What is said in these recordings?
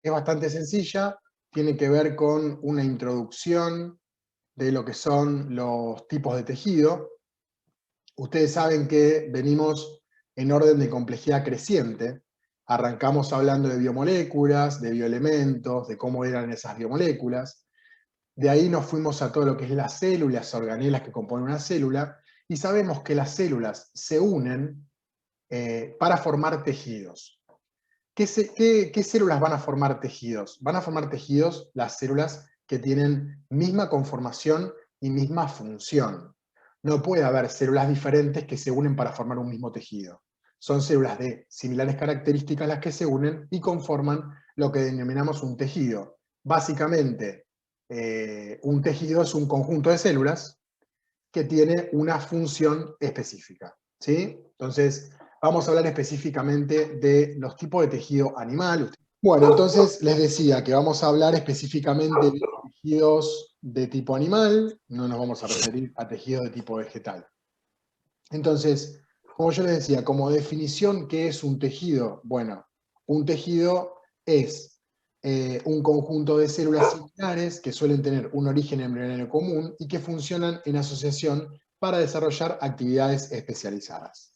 Es bastante sencilla, tiene que ver con una introducción de lo que son los tipos de tejido. Ustedes saben que venimos en orden de complejidad creciente. Arrancamos hablando de biomoléculas, de bioelementos, de cómo eran esas biomoléculas. De ahí nos fuimos a todo lo que es las células, organelas que componen una célula, y sabemos que las células se unen para formar tejidos. ¿Qué células van a formar tejidos? Van a formar tejidos las células que tienen misma conformación y misma función. No puede haber células diferentes que se unen para formar un mismo tejido. Son células de similares características las que se unen y conforman lo que denominamos un tejido. Básicamente, un tejido es un conjunto de células que tiene una función específica, ¿sí? Entonces, vamos a hablar específicamente de los tipos de tejido animal. Bueno, entonces les decía que vamos a hablar específicamente de tejidos de tipo animal, no nos vamos a referir a tejidos de tipo vegetal. Entonces, como yo les decía, como definición, ¿qué es un tejido? Bueno, un tejido es un conjunto de células similares que suelen tener un origen embrionario común y que funcionan en asociación para desarrollar actividades especializadas.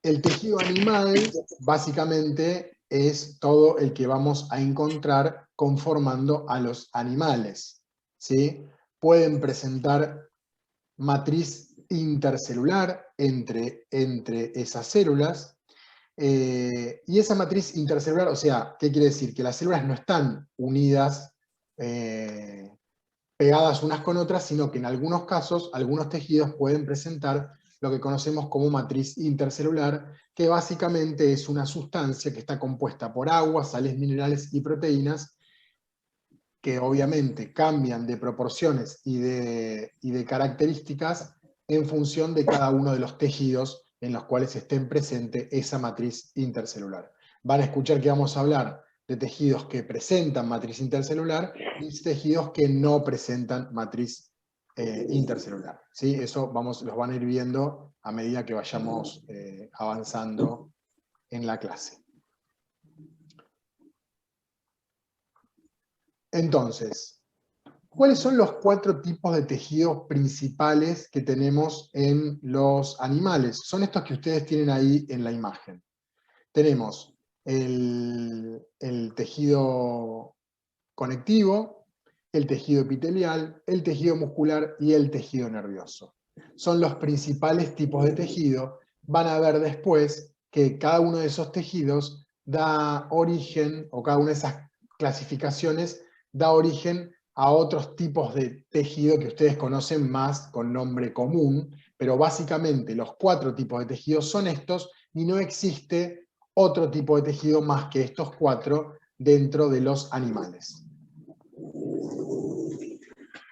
El tejido animal básicamente es todo el que vamos a encontrar conformando a los animales, ¿sí? Pueden presentar matriz intercelular entre esas células, y esa matriz intercelular, o sea, ¿qué quiere decir? Que las células no están unidas, pegadas unas con otras, sino que en algunos casos, algunos tejidos pueden presentar lo que conocemos como matriz intercelular, que básicamente es una sustancia que está compuesta por agua, sales minerales y proteínas, que obviamente cambian de proporciones y de características en función de cada uno de los tejidos en los cuales estén presente esa matriz intercelular. Van a escuchar que vamos a hablar de tejidos que presentan matriz intercelular y tejidos que no presentan matriz intercelular, ¿sí? Eso los van a ir viendo a medida que vayamos avanzando en la clase. Entonces, ¿cuáles son los 4 tipos de tejidos principales que tenemos en los animales? Son estos que ustedes tienen ahí en la imagen. Tenemos el tejido conectivo, el tejido epitelial, el tejido muscular y el tejido nervioso. Son los principales tipos de tejido. Van a ver después que cada uno de esos tejidos da origen, o cada una de esas clasificaciones da origen a otros tipos de tejido que ustedes conocen más con nombre común, pero básicamente los 4 tipos de tejidos son estos y no existe otro tipo de tejido más que estos 4 dentro de los animales.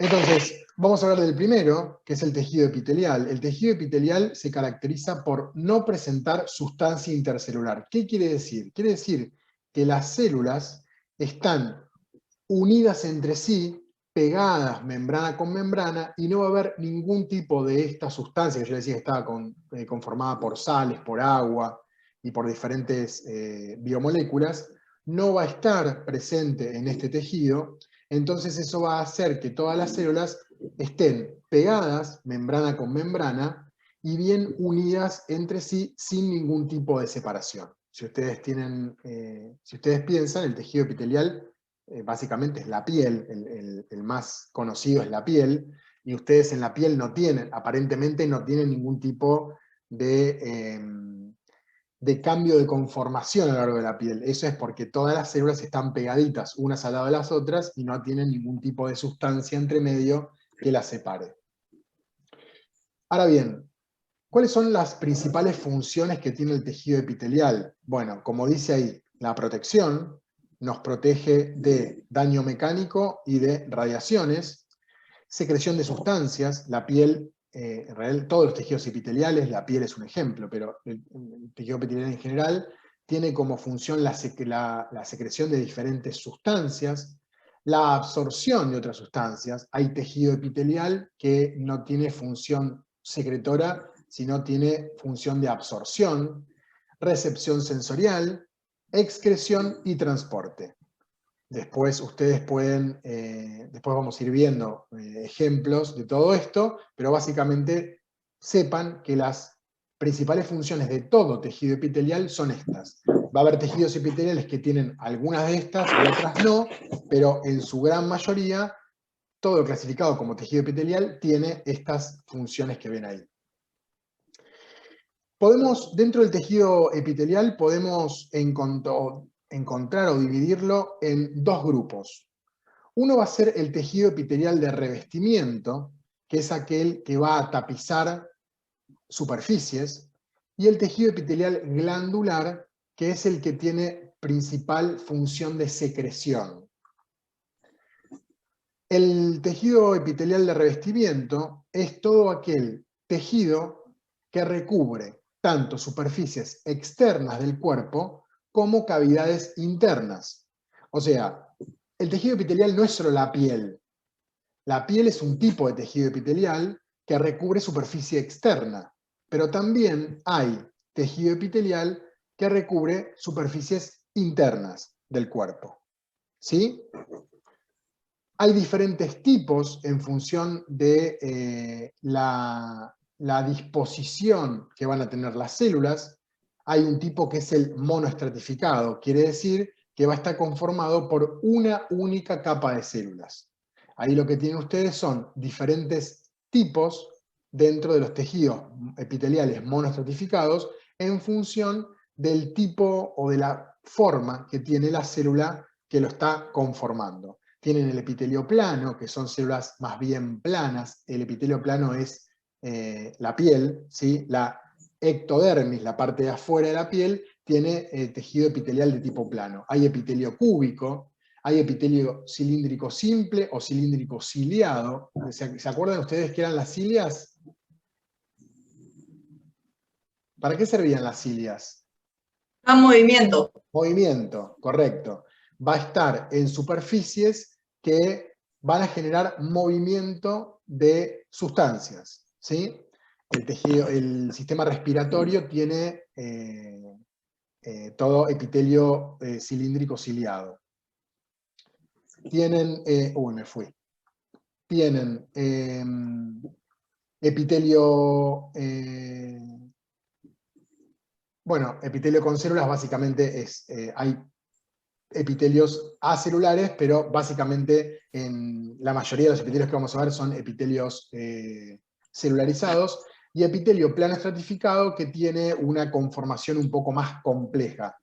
Entonces, vamos a hablar del primero, que es el tejido epitelial. El tejido epitelial se caracteriza por no presentar sustancia intercelular. ¿Qué quiere decir? Quiere decir que las células están unidas entre sí, pegadas membrana con membrana, y no va a haber ningún tipo de esta sustancia, que yo decía que estaba conformada por sales, por agua y por diferentes biomoléculas, no va a estar presente en este tejido. Entonces eso va a hacer que todas las células estén pegadas, membrana con membrana, y bien unidas entre sí sin ningún tipo de separación. Si ustedes piensan, el tejido epitelial básicamente es la piel, el más conocido es la piel, y ustedes en la piel no tienen, aparentemente no tienen ningún tipo de cambio de conformación a lo largo de la piel. Eso es porque todas las células están pegaditas unas al lado de las otras y no tienen ningún tipo de sustancia entre medio que las separe. Ahora bien, ¿cuáles son las principales funciones que tiene el tejido epitelial? Bueno, como dice ahí, la protección nos protege de daño mecánico y de radiaciones, secreción de sustancias, la piel, en realidad todos los tejidos epiteliales, la piel es un ejemplo, pero el tejido epitelial en general tiene como función la secreción de diferentes sustancias, la absorción de otras sustancias. Hay tejido epitelial que no tiene función secretora, sino tiene función de absorción. recepción sensorial, excreción y transporte. Después ustedes pueden, después vamos a ir viendo ejemplos de todo esto, pero básicamente sepan que las principales funciones de todo tejido epitelial son estas. Va a haber tejidos epiteliales que tienen algunas de estas y otras no, pero en su gran mayoría, todo lo clasificado como tejido epitelial tiene estas funciones que ven ahí. Dentro del tejido epitelial podemos encontrar o dividirlo en dos grupos. Uno va a ser el tejido epitelial de revestimiento, que es aquel que va a tapizar superficies, y el tejido epitelial glandular, que es el que tiene principal función de secreción. El tejido epitelial de revestimiento es todo aquel tejido que recubre tanto superficies externas del cuerpo como cavidades internas. O sea, el tejido epitelial no es solo la piel. La piel es un tipo de tejido epitelial que recubre superficie externa, pero también hay tejido epitelial que recubre superficies internas del cuerpo. ¿Sí? Hay diferentes tipos en función de la disposición que van a tener las células. Hay un tipo que es el monoestratificado, quiere decir que va a estar conformado por una única capa de células. Ahí lo que tienen ustedes son diferentes tipos dentro de los tejidos epiteliales monoestratificados en función del tipo o de la forma que tiene la célula que lo está conformando. Tienen el epitelio plano, que son células más bien planas. El epitelio plano es la piel, ¿sí? La ectodermis, la parte de afuera de la piel, tiene tejido epitelial de tipo plano. Hay epitelio cúbico, hay epitelio cilíndrico simple o cilíndrico ciliado. ¿Se acuerdan ustedes qué eran las cilias? ¿Para qué servían las cilias? A movimiento. Movimiento, correcto. Va a estar en superficies que van a generar movimiento de sustancias, ¿sí? El sistema respiratorio tiene todo epitelio cilíndrico ciliado. Tienen, me fui. Tienen epitelio, bueno, epitelio con células básicamente hay epitelios acelulares, pero básicamente en la mayoría de los epitelios que vamos a ver son epitelios celularizados, y epitelio plano estratificado que tiene una conformación un poco más compleja,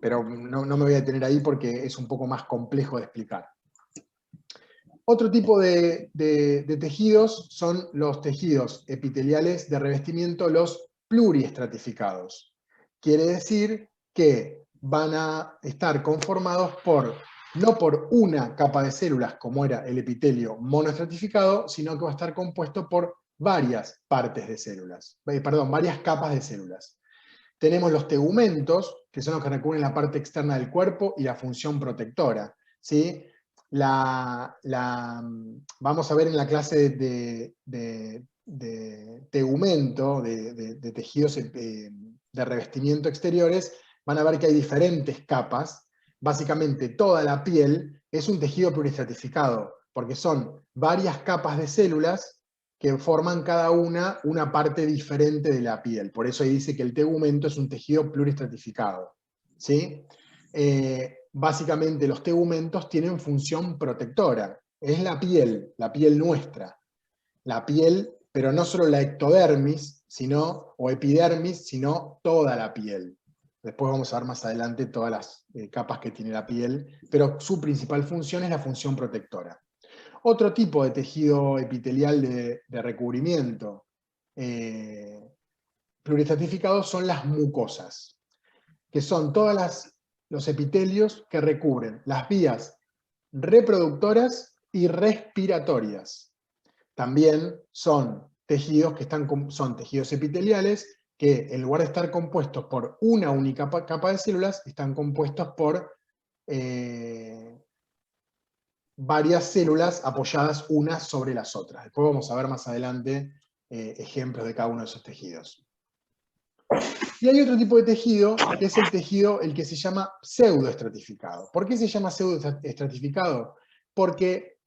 pero no me voy a detener ahí porque es un poco más complejo de explicar. Otro tipo de tejidos son los tejidos epiteliales de revestimiento, los pluriestratificados. Quiere decir que van a estar conformados no por una capa de células, como era el epitelio monoestratificado, sino que va a estar compuesto por varias partes de células, varias capas de células. Tenemos los tegumentos, que son los que recubren la parte externa del cuerpo y la función protectora, ¿sí? Vamos a ver en la clase de tegumento, de tejidos de revestimiento exteriores, van a ver que hay diferentes capas. Básicamente toda la piel es un tejido pluriestratificado, porque son varias capas de células que forman cada una parte diferente de la piel. Por eso ahí dice que el tegumento es un tejido pluriestratificado, ¿sí? Básicamente los tegumentos tienen función protectora. Es la piel nuestra. La piel, pero no solo la ectodermis, o epidermis, sino toda la piel. Después vamos a ver más adelante todas las capas que tiene la piel, pero su principal función es la función protectora. Otro tipo de tejido epitelial de recubrimiento pluriestratificado son las mucosas, que son los epitelios que recubren las vías reproductoras y respiratorias. También son tejidos son tejidos epiteliales que, en lugar de estar compuestos por una única capa de células, están compuestos por varias células apoyadas unas sobre las otras. Después vamos a ver más adelante ejemplos de cada uno de esos tejidos. Y hay otro tipo de tejido, que es el tejido, el que se llama pseudoestratificado. ¿Por qué se llama pseudoestratificado? Porque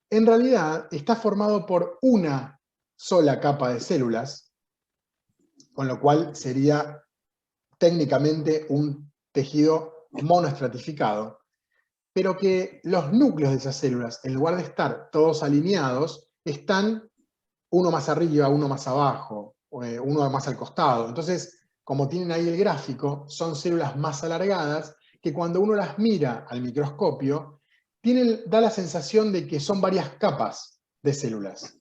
en realidad está formado por una sola capa de células, con lo cual sería técnicamente un tejido monoestratificado, pero que los núcleos de esas células, en lugar de estar todos alineados, están uno más arriba, uno más abajo, uno más al costado. Entonces, como tienen ahí el gráfico, son células más alargadas que cuando uno las mira al microscopio, da la sensación de que son varias capas de células.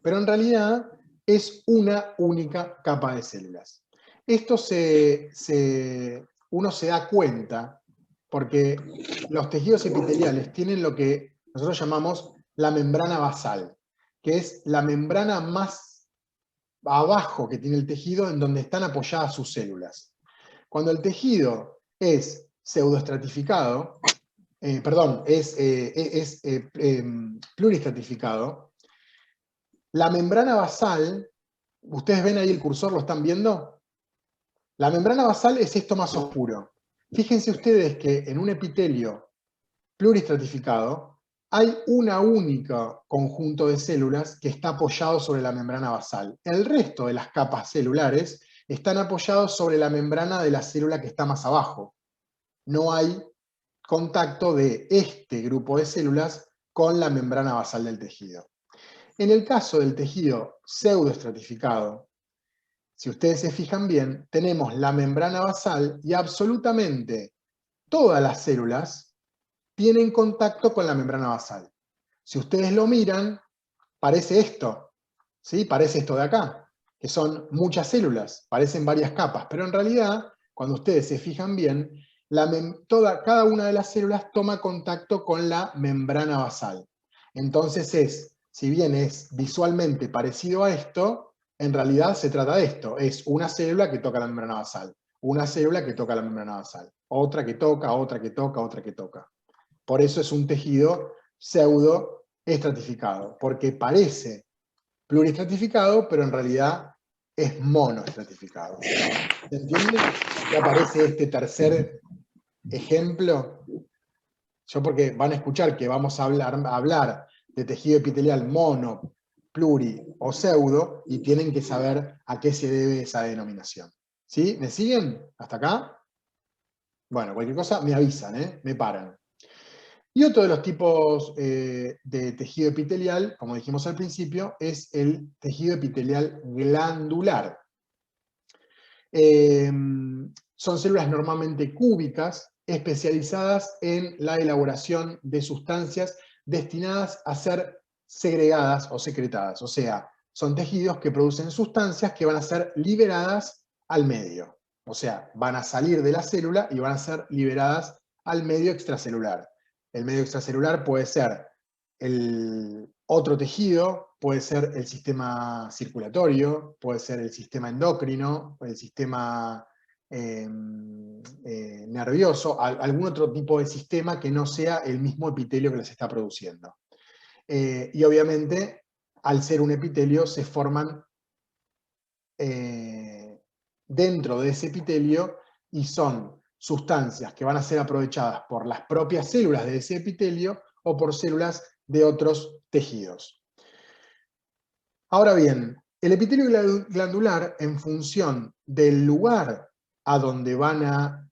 Pero en realidad es una única capa de células. Esto uno se da cuenta porque los tejidos epiteliales tienen lo que nosotros llamamos la membrana basal, que es la membrana más abajo que tiene el tejido en donde están apoyadas sus células. Cuando el tejido es pseudoestratificado, es pluristratificado, la membrana basal, ¿ustedes ven ahí el cursor? ¿Lo están viendo? La membrana basal es esto más oscuro. Fíjense ustedes que en un epitelio pluristratificado hay una única conjunto de células que está apoyado sobre la membrana basal. El resto de las capas celulares están apoyados sobre la membrana de la célula que está más abajo. No hay contacto de este grupo de células con la membrana basal del tejido. En el caso del tejido pseudoestratificado, si ustedes se fijan bien, tenemos la membrana basal y absolutamente todas las células tienen contacto con la membrana basal. Si ustedes lo miran, parece esto, ¿sí? Parece esto de acá, que son muchas células, parecen varias capas, pero en realidad, cuando ustedes se fijan bien, cada una de las células toma contacto con la membrana basal. Entonces si bien es visualmente parecido a esto, en realidad se trata de esto, es una célula que toca la membrana basal, una célula que toca la membrana basal, otra que toca, otra que toca, otra que toca. Por eso es un tejido pseudoestratificado, porque parece pluristratificado, pero en realidad es monoestratificado. ¿Se entiende? Y aparece este tercer ejemplo. Yo porque van a escuchar que vamos a hablar de tejido epitelial mono, pluri o pseudo, y tienen que saber a qué se debe esa denominación. ¿Sí? ¿Me siguen? ¿Hasta acá? Bueno, cualquier cosa me avisan, me paran. Y otro de los tipos de tejido epitelial, como dijimos al principio, es el tejido epitelial glandular. Son células normalmente cúbicas, especializadas en la elaboración de sustancias destinadas a ser segregadas o secretadas. O sea, son tejidos que producen sustancias que van a ser liberadas al medio. O sea, van a salir de la célula y van a ser liberadas al medio extracelular. El medio extracelular puede ser el otro tejido, puede ser el sistema circulatorio, puede ser el sistema endocrino, el sistema nervioso, algún otro tipo de sistema que no sea el mismo epitelio que les está produciendo. Y obviamente, al ser un epitelio, se forman dentro de ese epitelio y son sustancias que van a ser aprovechadas por las propias células de ese epitelio o por células de otros tejidos. Ahora bien, el epitelio glandular, en función del lugar a donde van a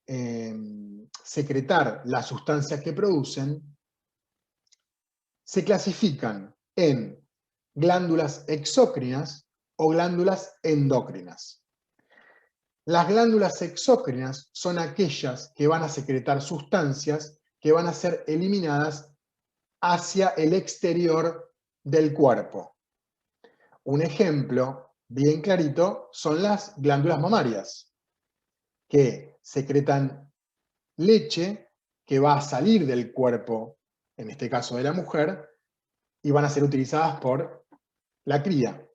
secretar las sustancias que producen, se clasifican en glándulas exócrinas o glándulas endócrinas. Las glándulas exócrinas son aquellas que van a secretar sustancias que van a ser eliminadas hacia el exterior del cuerpo. Un ejemplo bien clarito son las glándulas mamarias, que secretan leche que va a salir del cuerpo, en este caso de la mujer, y van a ser utilizadas por la cría.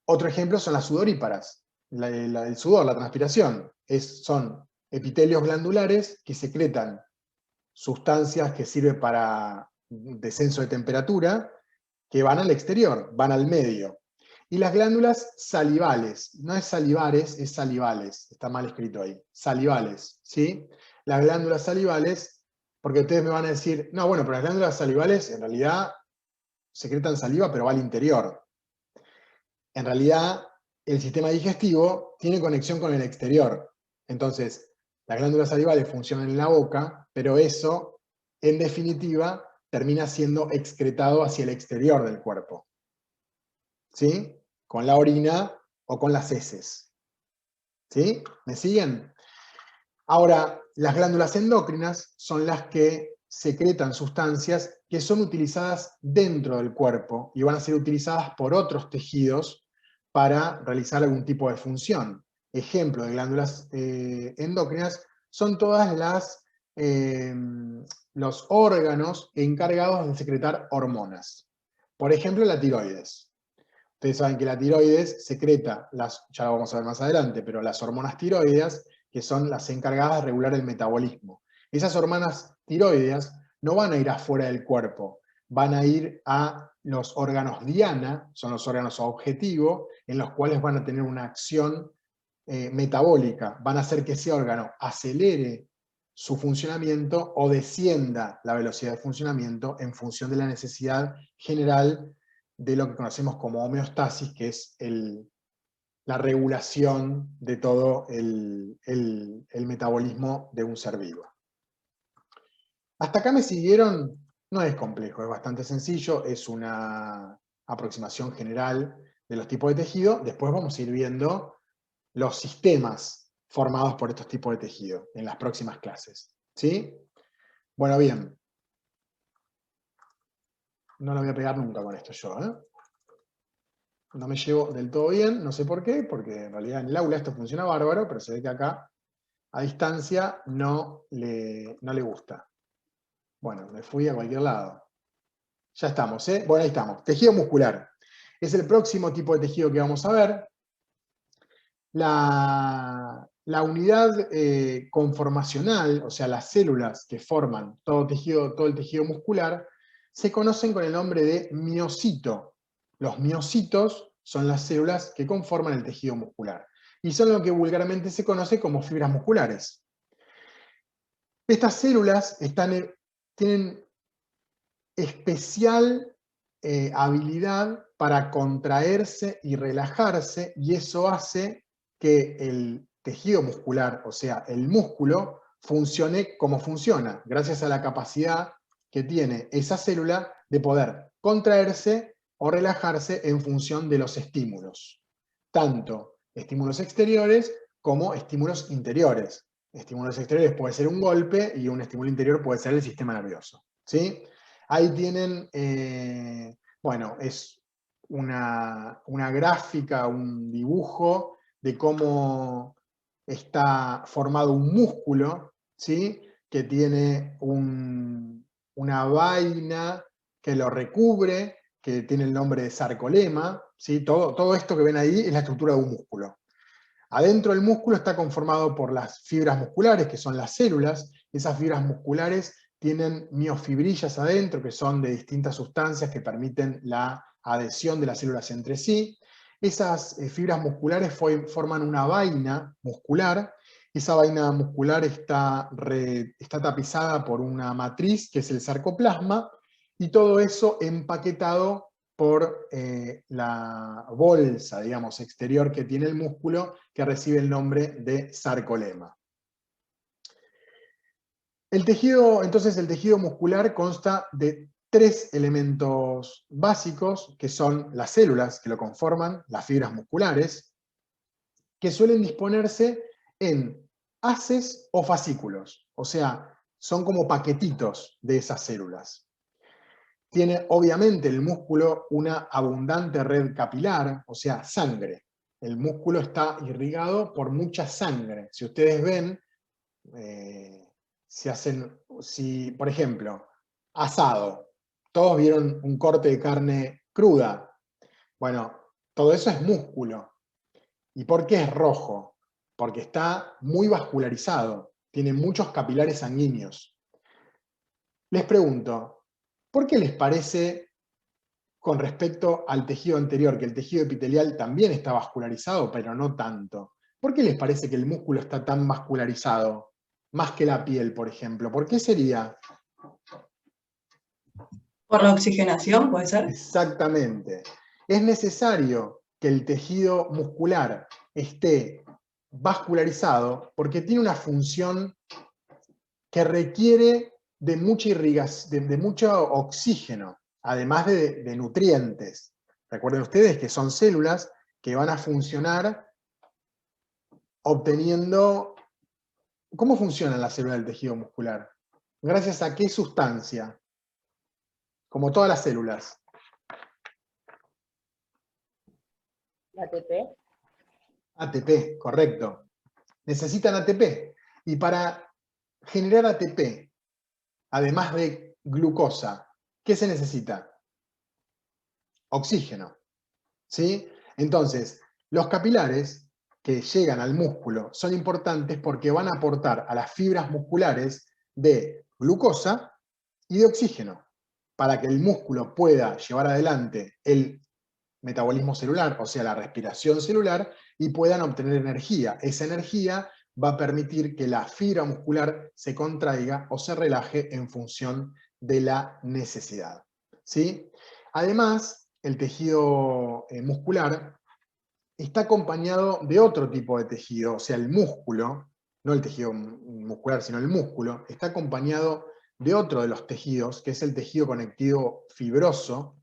Otro ejemplo son las sudoríparas, el sudor, la transpiración. Son epitelios glandulares que secretan sustancias que sirven para descenso de temperatura, que van al exterior, van al medio. Y las glándulas salivales, no es salivares, es salivales, está mal escrito ahí, salivales, ¿sí? Las glándulas salivales, porque ustedes me van a decir, no, bueno, pero las glándulas salivales en realidad secretan saliva, pero va al interior. En realidad, el sistema digestivo tiene conexión con el exterior. Entonces, las glándulas salivales funcionan en la boca, pero eso, en definitiva, termina siendo excretado hacia el exterior del cuerpo. ¿Sí? Con la orina o con las heces. ¿Sí? ¿Me siguen? Ahora, las glándulas endocrinas son las que secretan sustancias que son utilizadas dentro del cuerpo y van a ser utilizadas por otros tejidos para realizar algún tipo de función. Ejemplo de glándulas endocrinas son todas los órganos encargados de secretar hormonas. Por ejemplo, la tiroides. Ustedes saben que la tiroides secreta, ya lo vamos a ver más adelante, pero las hormonas tiroideas, que son las encargadas de regular el metabolismo. Esas hormonas tiroideas no van a ir afuera del cuerpo, van a ir a los órganos diana, son los órganos objetivo, en los cuales van a tener una acción metabólica, van a hacer que ese órgano acelere su funcionamiento o descienda la velocidad de funcionamiento en función de la necesidad general de lo que conocemos como homeostasis, que es la regulación de todo el metabolismo de un ser vivo. Hasta acá me siguieron, no es complejo, es bastante sencillo, es una aproximación general de los tipos de tejido. Después vamos a ir viendo los sistemas formados por estos tipos de tejido en las próximas clases. ¿Sí? Bueno, bien. No lo voy a pegar nunca con esto yo, ¿eh? No me llevo del todo bien, no sé por qué, porque en realidad en el aula esto funciona bárbaro, pero se ve que acá, a distancia, no le gusta. Bueno, me fui a cualquier lado. Ya estamos, ¿eh? Bueno, ahí estamos. Tejido muscular. Es el próximo tipo de tejido que vamos a ver. La unidad conformacional, o sea, las células que forman todo el tejido muscular, se conocen con el nombre de miocito. Los miocitos son las células que conforman el tejido muscular. Y son lo que vulgarmente se conoce como fibras musculares. Estas células tienen especial habilidad para contraerse y relajarse, y eso hace que el tejido muscular, o sea, el músculo, funcione como funciona, gracias a la capacidad que tiene esa célula de poder contraerse o relajarse en función de los estímulos, tanto estímulos exteriores como estímulos interiores. Estímulos exteriores puede ser un golpe y un estímulo interior puede ser el sistema nervioso. ¿Sí? Ahí tienen, bueno, es una gráfica, un dibujo de cómo está formado un músculo, ¿sí? Que tiene una vaina que lo recubre, que tiene el nombre de sarcolema, ¿sí? Todo esto que ven ahí es la estructura de un músculo. Adentro del músculo está conformado por las fibras musculares, que son las células. Esas fibras musculares tienen miofibrillas adentro, que son de distintas sustancias que permiten la adhesión de las células entre sí. Esas fibras musculares forman una vaina muscular. Esa vaina muscular está tapizada por una matriz, que es el sarcoplasma, y todo eso empaquetado por la bolsa, digamos, exterior que tiene el músculo, que recibe el nombre de sarcolema. Entonces el tejido muscular consta de 3 elementos básicos, que son las células que lo conforman, las fibras musculares, que suelen disponerse en haces o fascículos, o sea, son como paquetitos de esas células. Tiene obviamente el músculo una abundante red capilar, o sea, sangre. El músculo está irrigado por mucha sangre. Si ustedes ven, por ejemplo, asado, todos vieron un corte de carne cruda. Bueno, todo eso es músculo. ¿Y por qué es rojo? Porque está muy vascularizado, tiene muchos capilares sanguíneos. Les pregunto, ¿por qué les parece con respecto al tejido anterior, que el tejido epitelial también está vascularizado, pero no tanto. ¿Por qué les parece que el músculo está tan vascularizado? Más que la piel, por ejemplo. ¿Por qué sería? Por la oxigenación, ¿puede ser? Exactamente. Es necesario que el tejido muscular esté vascularizado porque tiene una función que requiere de mucha irrigación, de mucho oxígeno, además de nutrientes. Recuerden ustedes que son células que van a funcionar obteniendo... ¿Cómo funciona la célula del tejido muscular? ¿Gracias a qué sustancia? Como todas las células. ATP. ATP, correcto. Necesitan ATP. Y para generar ATP, además de glucosa, ¿qué se necesita? Oxígeno. ¿Sí? Entonces, los capilares que llegan al músculo son importantes porque van a aportar a las fibras musculares de glucosa y de oxígeno para que el músculo pueda llevar adelante el metabolismo celular, o sea, la respiración celular, y puedan obtener energía. Esa energía va a permitir que la fibra muscular se contraiga o se relaje en función de la necesidad. ¿Sí? Además, el tejido muscular está acompañado de otro tipo de tejido, o sea, el músculo, no el tejido muscular, sino el músculo, está acompañado de otro de los tejidos, que es el tejido conectivo fibroso,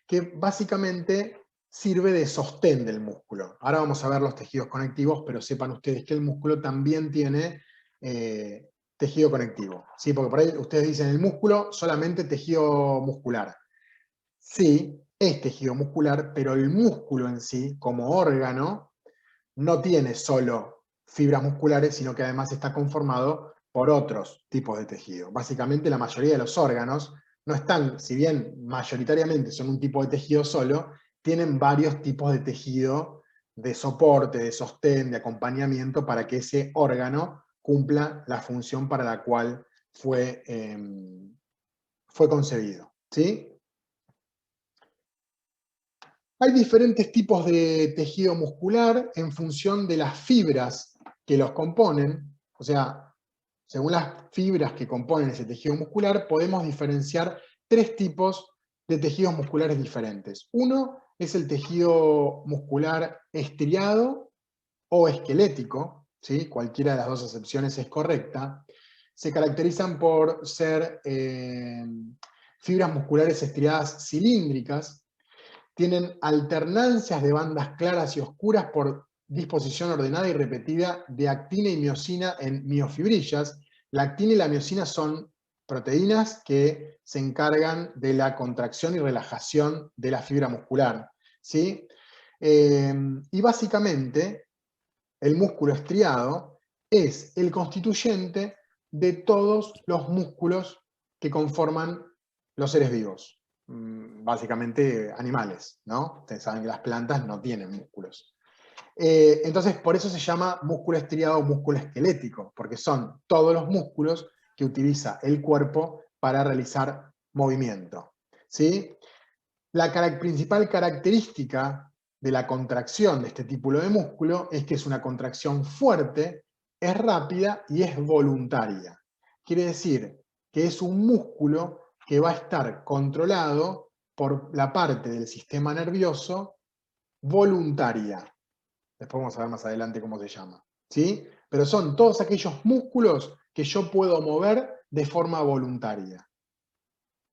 que básicamente sirve de sostén del músculo. Ahora vamos a ver los tejidos conectivos, pero sepan ustedes que el músculo también tiene tejido conectivo, ¿sí? Porque por ahí ustedes dicen el músculo, solamente tejido muscular. Sí, es tejido muscular, pero el músculo en sí, como órgano, no tiene solo fibras musculares, sino que además está conformado por otros tipos de tejido. Básicamente la mayoría de los órganos no están, si bien mayoritariamente son un tipo de tejido solo, tienen varios tipos de tejido de soporte, de sostén, de acompañamiento para que ese órgano cumpla la función para la cual fue concebido. ¿Sí? Hay diferentes tipos de tejido muscular en función de las fibras que los componen, o sea, según las fibras que componen ese tejido muscular, podemos diferenciar tres tipos de tejidos musculares diferentes. Uno es el tejido muscular estriado o esquelético, ¿sí? Cualquiera de las dos acepciones es correcta. Se caracterizan por ser fibras musculares estriadas cilíndricas, tienen alternancias de bandas claras y oscuras por disposición ordenada y repetida de actina y miosina en miofibrillas. La actina y la miosina son proteínas que se encargan de la contracción y relajación de la fibra muscular, ¿sí? Y básicamente, el músculo estriado es el constituyente de todos los músculos que conforman los seres vivos. Básicamente animales, ¿no? Ustedes saben que las plantas no tienen músculos. Entonces, por eso se llama músculo estriado o músculo esquelético, porque son todos los músculos que utiliza el cuerpo para realizar movimiento. ¿Sí? La principal característica de la contracción de este tipo de músculo es que es una contracción fuerte, es rápida y es voluntaria. Quiere decir que es un músculo que va a estar controlado por la parte del sistema nervioso voluntaria. Después vamos a ver más adelante cómo se llama. ¿Sí? Pero son todos aquellos músculos que yo puedo mover de forma voluntaria.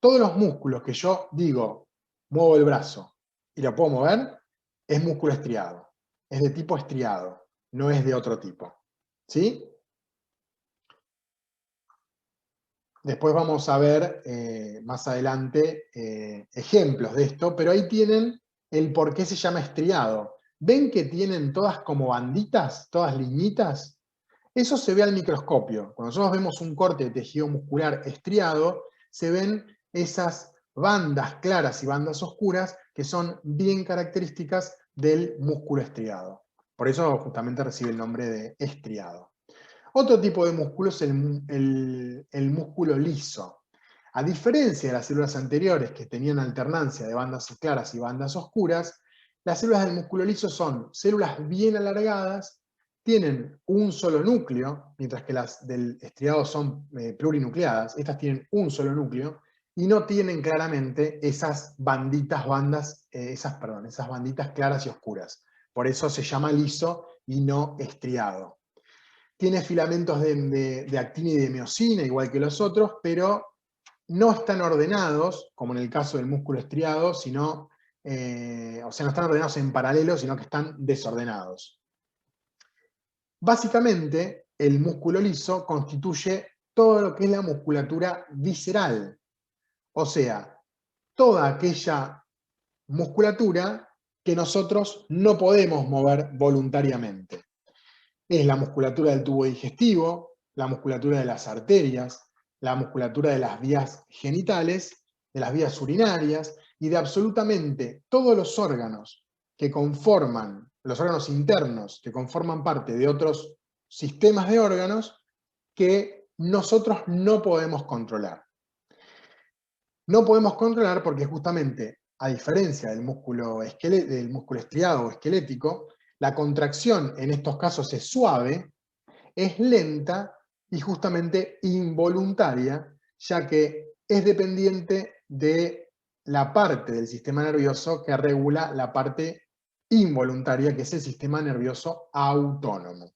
Todos los músculos que yo digo, muevo el brazo y lo puedo mover, es músculo estriado. Es de tipo estriado, no es de otro tipo. ¿Sí? Después vamos a ver más adelante ejemplos de esto, pero ahí tienen el por qué se llama estriado. ¿Ven que tienen todas como banditas, todas liñitas? Eso se ve al microscopio. Cuando nosotros vemos un corte de tejido muscular estriado, se ven esas bandas claras y bandas oscuras que son bien características del músculo estriado. Por eso justamente recibe el nombre de estriado. Otro tipo de músculo es el músculo liso. A diferencia de las células anteriores que tenían alternancia de bandas claras y bandas oscuras, las células del músculo liso son células bien alargadas, tienen un solo núcleo, mientras que las del estriado son plurinucleadas. Estas tienen un solo núcleo y no tienen claramente esas esas banditas claras y oscuras. Por eso se llama liso y no estriado. Tiene filamentos de actina y de miosina, igual que los otros, pero no están ordenados, como en el caso del músculo estriado, sino, o sea, no están ordenados en paralelo, sino que están desordenados. Básicamente, el músculo liso constituye todo lo que es la musculatura visceral, o sea, toda aquella musculatura que nosotros no podemos mover voluntariamente. Es la musculatura del tubo digestivo, la musculatura de las arterias, la musculatura de las vías genitales, de las vías urinarias y de absolutamente todos los órganos que conforman, los órganos internos que conforman parte de otros sistemas de órganos que nosotros no podemos controlar. No podemos controlar porque justamente, a diferencia del músculo estriado o esquelético, la contracción en estos casos es suave, es lenta y justamente involuntaria, ya que es dependiente de la parte del sistema nervioso que regula la parte involuntaria, que es el sistema nervioso autónomo.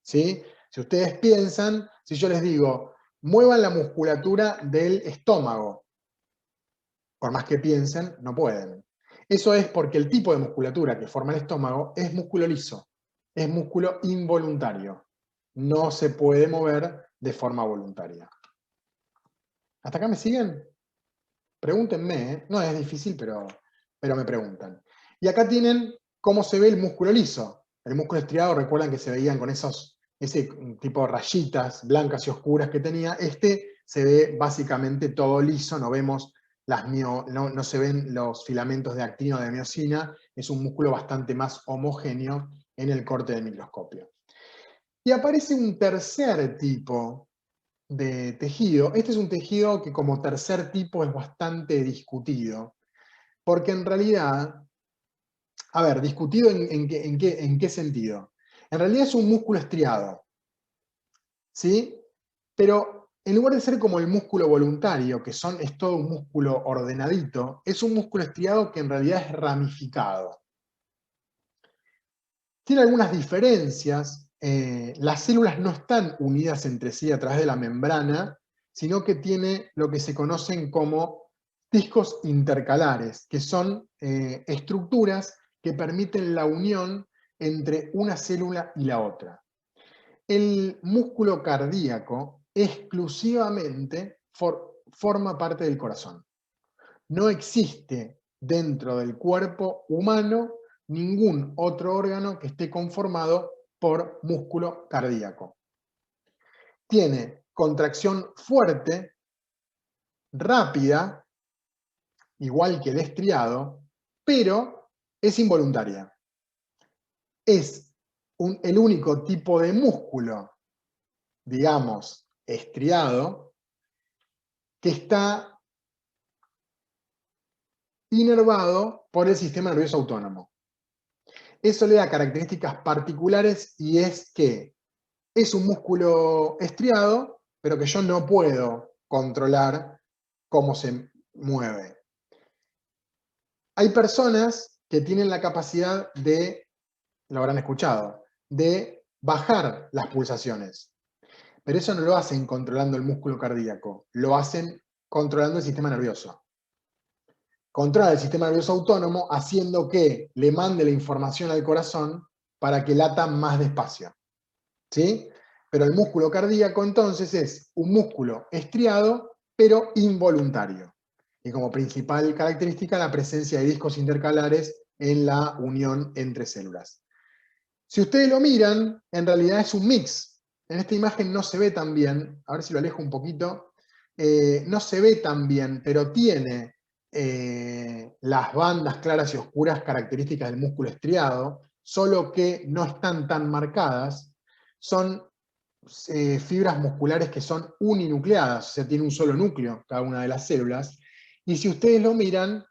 ¿Sí? Si ustedes piensan, si yo les digo, muevan la musculatura del estómago, por más que piensen, no pueden. Eso es porque el tipo de musculatura que forma el estómago es músculo liso, es músculo involuntario. No se puede mover de forma voluntaria. ¿Hasta acá me siguen? Pregúntenme, ¿eh? No es difícil, pero me preguntan. Y acá tienen cómo se ve el músculo liso. El músculo estriado, recuerdan que se veían con ese tipo de rayitas blancas y oscuras que tenía. Este se ve básicamente todo liso, no vemos no se ven los filamentos de actina o de miosina, es un músculo bastante más homogéneo en el corte del microscopio. Y aparece un tercer tipo de tejido. Este es un tejido que como tercer tipo es bastante discutido, porque en realidad, a ver, discutido en qué sentido. En realidad es un músculo estriado, ¿sí? Pero en lugar de ser como el músculo voluntario, que es todo un músculo ordenadito, es un músculo estriado que en realidad es ramificado. Tiene algunas diferencias. Las células no están unidas entre sí a través de la membrana, sino que tiene lo que se conocen como discos intercalares, que son estructuras que permiten la unión entre una célula y la otra. El músculo cardíaco exclusivamente forma parte del corazón. No existe dentro del cuerpo humano ningún otro órgano que esté conformado por músculo cardíaco. Tiene contracción fuerte, rápida, igual que el estriado, pero es involuntaria. Es el único tipo de músculo, digamos, estriado, que está inervado por el sistema nervioso autónomo. Eso le da características particulares y es que es un músculo estriado, pero que yo no puedo controlar cómo se mueve. Hay personas que tienen la capacidad de, lo habrán escuchado, de bajar las pulsaciones. Pero eso no lo hacen controlando el músculo cardíaco, lo hacen controlando el sistema nervioso. Controla el sistema nervioso autónomo haciendo que le mande la información al corazón para que lata más despacio. ¿Sí? Pero el músculo cardíaco entonces es un músculo estriado, pero involuntario. Y como principal característica la presencia de discos intercalares en la unión entre células. Si ustedes lo miran, en realidad es un mix. En esta imagen no se ve tan bien, a ver si lo alejo un poquito, no se ve tan bien, pero tiene las bandas claras y oscuras características del músculo estriado, solo que no están tan marcadas. Son fibras musculares que son uninucleadas, o sea, tiene un solo núcleo cada una de las células, y si ustedes lo miran,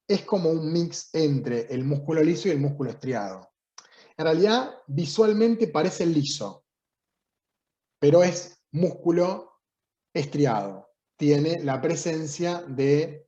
es como un mix entre el músculo liso y el músculo estriado. En realidad, visualmente parece liso, pero es músculo estriado. Tiene la presencia de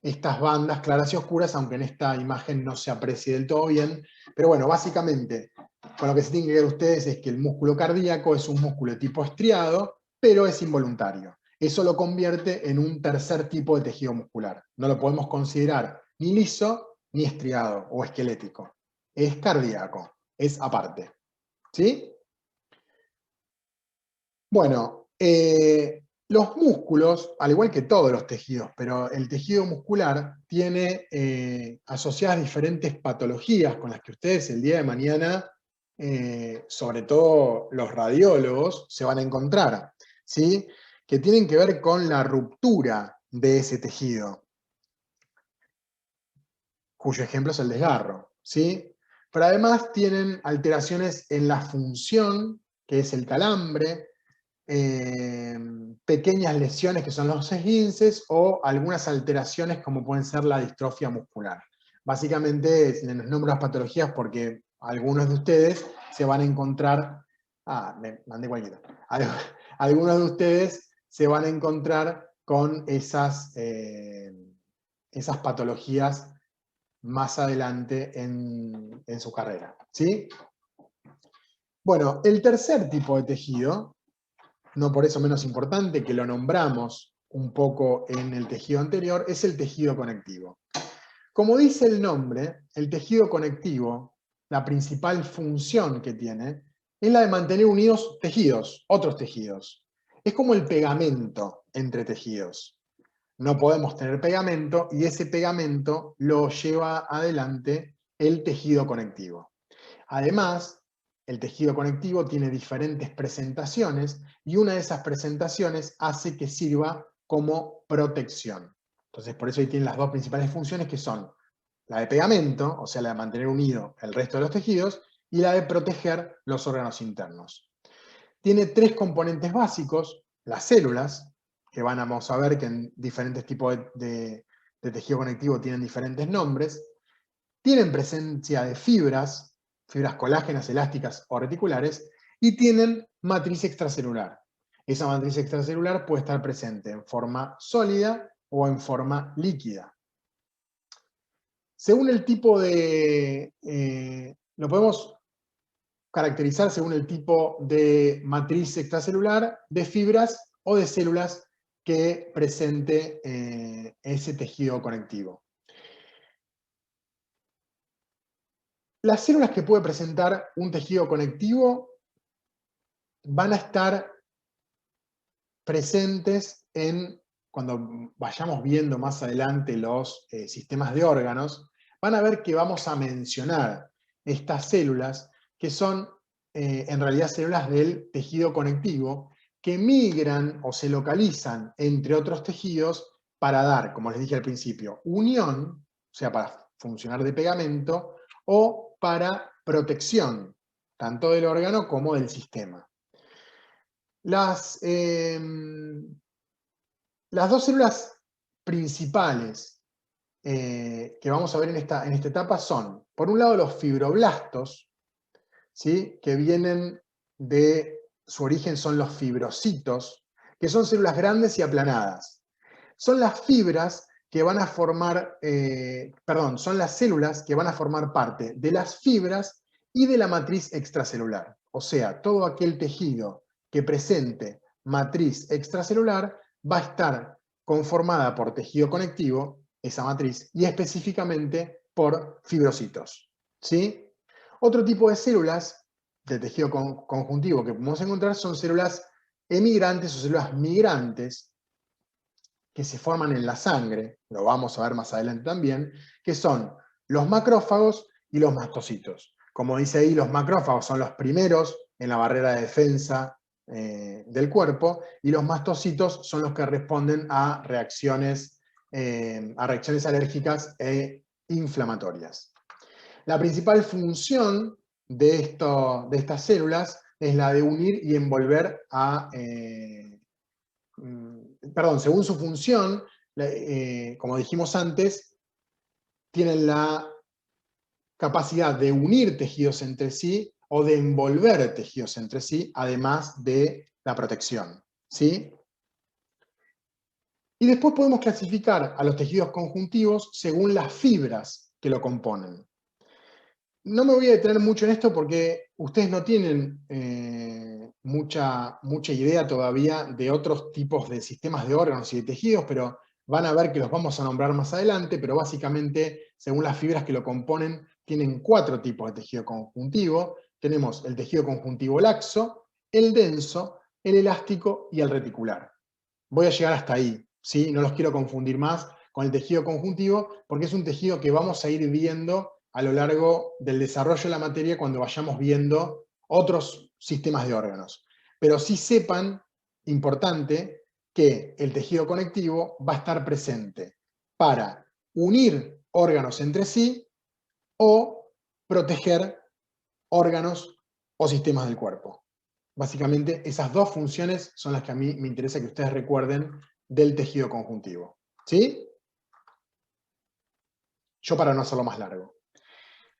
estas bandas claras y oscuras, aunque en esta imagen no se aprecie del todo bien. Pero bueno, básicamente, con lo que se tienen que ver ustedes es que el músculo cardíaco es un músculo de tipo estriado, pero es involuntario. Eso lo convierte en un tercer tipo de tejido muscular. No lo podemos considerar ni liso ni estriado o esquelético. Es cardíaco, es aparte. ¿Sí? Bueno, los músculos, al igual que todos los tejidos, pero el tejido muscular tiene asociadas diferentes patologías con las que ustedes el día de mañana, sobre todo los radiólogos, se van a encontrar, ¿sí? Que tienen que ver con la ruptura de ese tejido, cuyo ejemplo es el desgarro, ¿sí? Pero además tienen alteraciones en la función, que es el calambre, pequeñas lesiones que son los esguinces o algunas alteraciones como pueden ser la distrofia muscular. Básicamente les nombro las patologías porque algunos de ustedes se van a encontrar, me mandé cualquiera, algunos de ustedes se van a encontrar con esas patologías más adelante en su carrera, ¿sí? Bueno, el tercer tipo de tejido, no por eso menos importante, que lo nombramos un poco en el tejido anterior, es el tejido conectivo. Como dice el nombre, el tejido conectivo, la principal función que tiene, es la de mantener unidos tejidos, otros tejidos. Es como el pegamento entre tejidos. No podemos tener pegamento y ese pegamento lo lleva adelante el tejido conectivo. Además, el tejido conectivo tiene diferentes presentaciones y una de esas presentaciones hace que sirva como protección. Entonces, por eso ahí tienen las dos principales funciones que son la de pegamento, o sea, la de mantener unido el resto de los tejidos, y la de proteger los órganos internos. Tiene tres componentes básicos: las células, que vamos a ver que en diferentes tipos de tejido conectivo tienen diferentes nombres. Tienen presencia de fibras colágenas, elásticas o reticulares, y tienen matriz extracelular. Esa matriz extracelular puede estar presente en forma sólida o en forma líquida. Según el tipo lo podemos caracterizar según el tipo de matriz extracelular, de fibras o de células que presente ese tejido conectivo. Las células que puede presentar un tejido conectivo van a estar presentes cuando vayamos viendo más adelante los sistemas de órganos, van a ver que vamos a mencionar estas células que son en realidad células del tejido conectivo que migran o se localizan entre otros tejidos para dar, como les dije al principio, unión, o sea, para funcionar de pegamento, o para protección, tanto del órgano como del sistema. Las dos células principales que vamos a ver en esta etapa son, por un lado, los fibroblastos, ¿sí? Que vienen de su origen, son los fibrocitos, que son células grandes y aplanadas. Son las fibras que van a formar, son las células que van a formar parte de las fibras y de la matriz extracelular. O sea, todo aquel tejido que presente matriz extracelular va a estar conformada por tejido conectivo, esa matriz, y específicamente por fibrocitos, ¿sí? Otro tipo de células de tejido conjuntivo que podemos encontrar son células emigrantes o células migrantes que se forman en la sangre, lo vamos a ver más adelante también, que son los macrófagos y los mastocitos. Como dice ahí, los macrófagos son los primeros en la barrera de defensa del cuerpo, y los mastocitos son los que responden a reacciones alérgicas e inflamatorias. La principal función de estas células es la de unir y envolver a... perdón, según su función, como dijimos antes, tienen la capacidad de unir tejidos entre sí o de envolver tejidos entre sí, además de la protección, ¿sí? Y después podemos clasificar a los tejidos conjuntivos según las fibras que lo componen. No me voy a detener mucho en esto porque ustedes no tienen mucha idea todavía de otros tipos de sistemas de órganos y de tejidos, pero van a ver que los vamos a nombrar más adelante, pero básicamente, según las fibras que lo componen, tienen 4 tipos de tejido conjuntivo. Tenemos el tejido conjuntivo laxo, el denso, el elástico y el reticular. Voy a llegar hasta ahí, ¿sí? No los quiero confundir más con el tejido conjuntivo, porque es un tejido que vamos a ir viendo a lo largo del desarrollo de la materia cuando vayamos viendo otros sistemas de órganos. Pero sí sepan, importante, que el tejido conectivo va a estar presente para unir órganos entre sí o proteger órganos o sistemas del cuerpo. Básicamente, esas 2 funciones son las que a mí me interesa que ustedes recuerden del tejido conjuntivo. ¿Sí? Yo para no hacerlo más largo.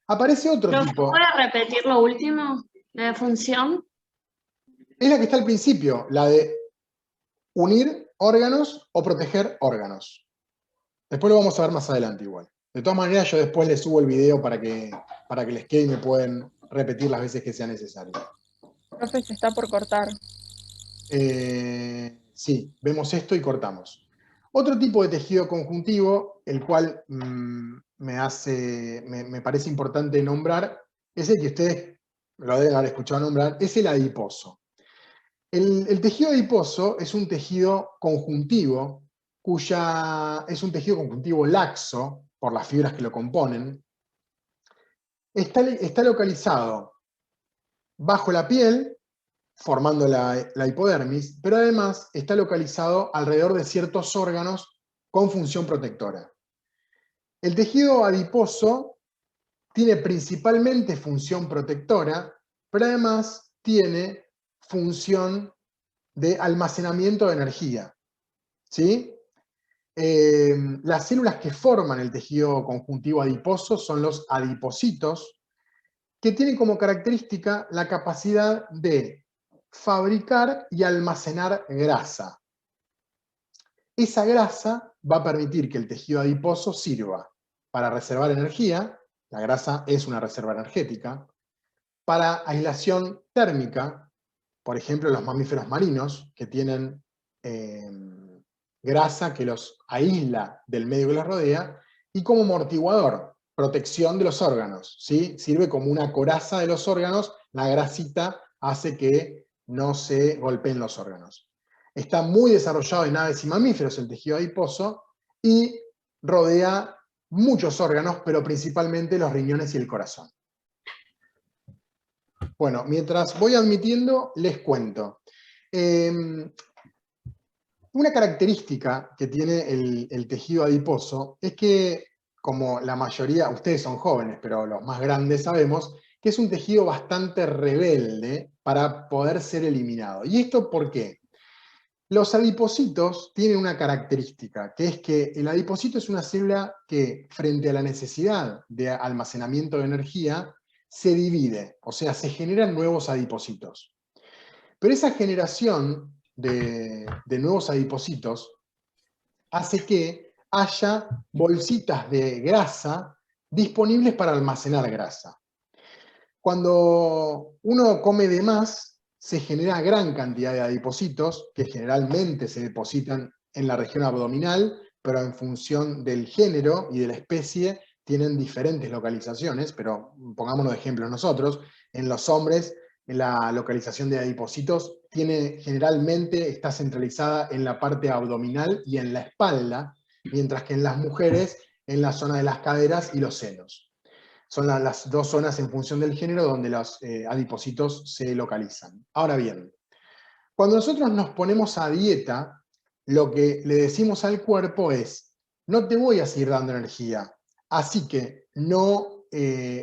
Aparece otro ¿Profe, tipo. puede repetir lo último? ¿La función? Es la que está al principio, la de unir órganos o proteger órganos. Después lo vamos a ver más adelante igual. De todas maneras, yo después les subo el video para que les quede y me pueden repetir las veces que sea necesario. Profe, se está por cortar. Sí, vemos esto y cortamos. Otro tipo de tejido conjuntivo, el cual me parece importante nombrar, es el que ustedes lo deben haber escuchado nombrar, es el adiposo. El tejido adiposo es un tejido conjuntivo, es un tejido conjuntivo laxo, por las fibras que lo componen. Está localizado bajo la piel, formando la hipodermis, pero además está localizado alrededor de ciertos órganos con función protectora. El tejido adiposo tiene principalmente función protectora, pero además tiene función de almacenamiento de energía. ¿Sí? Las células que forman el tejido conjuntivo adiposo son los adipocitos, que tienen como característica la capacidad de fabricar y almacenar grasa. Esa grasa va a permitir que el tejido adiposo sirva para reservar energía, la grasa es una reserva energética, para aislación térmica, por ejemplo los mamíferos marinos, que tienen grasa que los aísla del medio que los rodea, y como amortiguador, protección de los órganos, ¿sí? Sirve como una coraza de los órganos, la grasita hace que no se golpeen los órganos. Está muy desarrollado en aves y mamíferos el tejido adiposo y rodea muchos órganos, pero principalmente los riñones y el corazón. Bueno, mientras voy admitiendo, les cuento. Una característica que tiene el tejido adiposo es que, como la mayoría, ustedes son jóvenes, pero los más grandes sabemos, que es un tejido bastante rebelde para poder ser eliminado. ¿Y esto por qué? Los adipocitos tienen una característica, que es que el adipocito es una célula que, frente a la necesidad de almacenamiento de energía, se divide, o sea, se generan nuevos adipocitos. Pero esa generación de nuevos adipocitos hace que haya bolsitas de grasa disponibles para almacenar grasa. Cuando uno come de más, se genera gran cantidad de adipocitos, que generalmente se depositan en la región abdominal, pero en función del género y de la especie tienen diferentes localizaciones, pero pongámonos de ejemplo nosotros, en los hombres la localización de adipocitos generalmente está centralizada en la parte abdominal y en la espalda, mientras que en las mujeres en la zona de las caderas y los senos. Son las 2 zonas en función del género donde los adipocitos se localizan. Ahora bien, cuando nosotros nos ponemos a dieta, lo que le decimos al cuerpo es, no te voy a seguir dando energía, así que no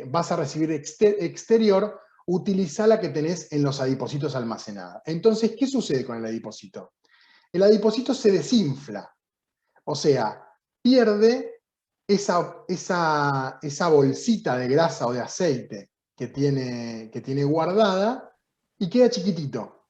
vas a recibir exterior utilizá la que tenés en los adipocitos almacenada. Entonces, ¿qué sucede con el adipocito? El adipocito se desinfla, o sea, pierde esa bolsita de grasa o de aceite que tiene guardada y queda chiquitito.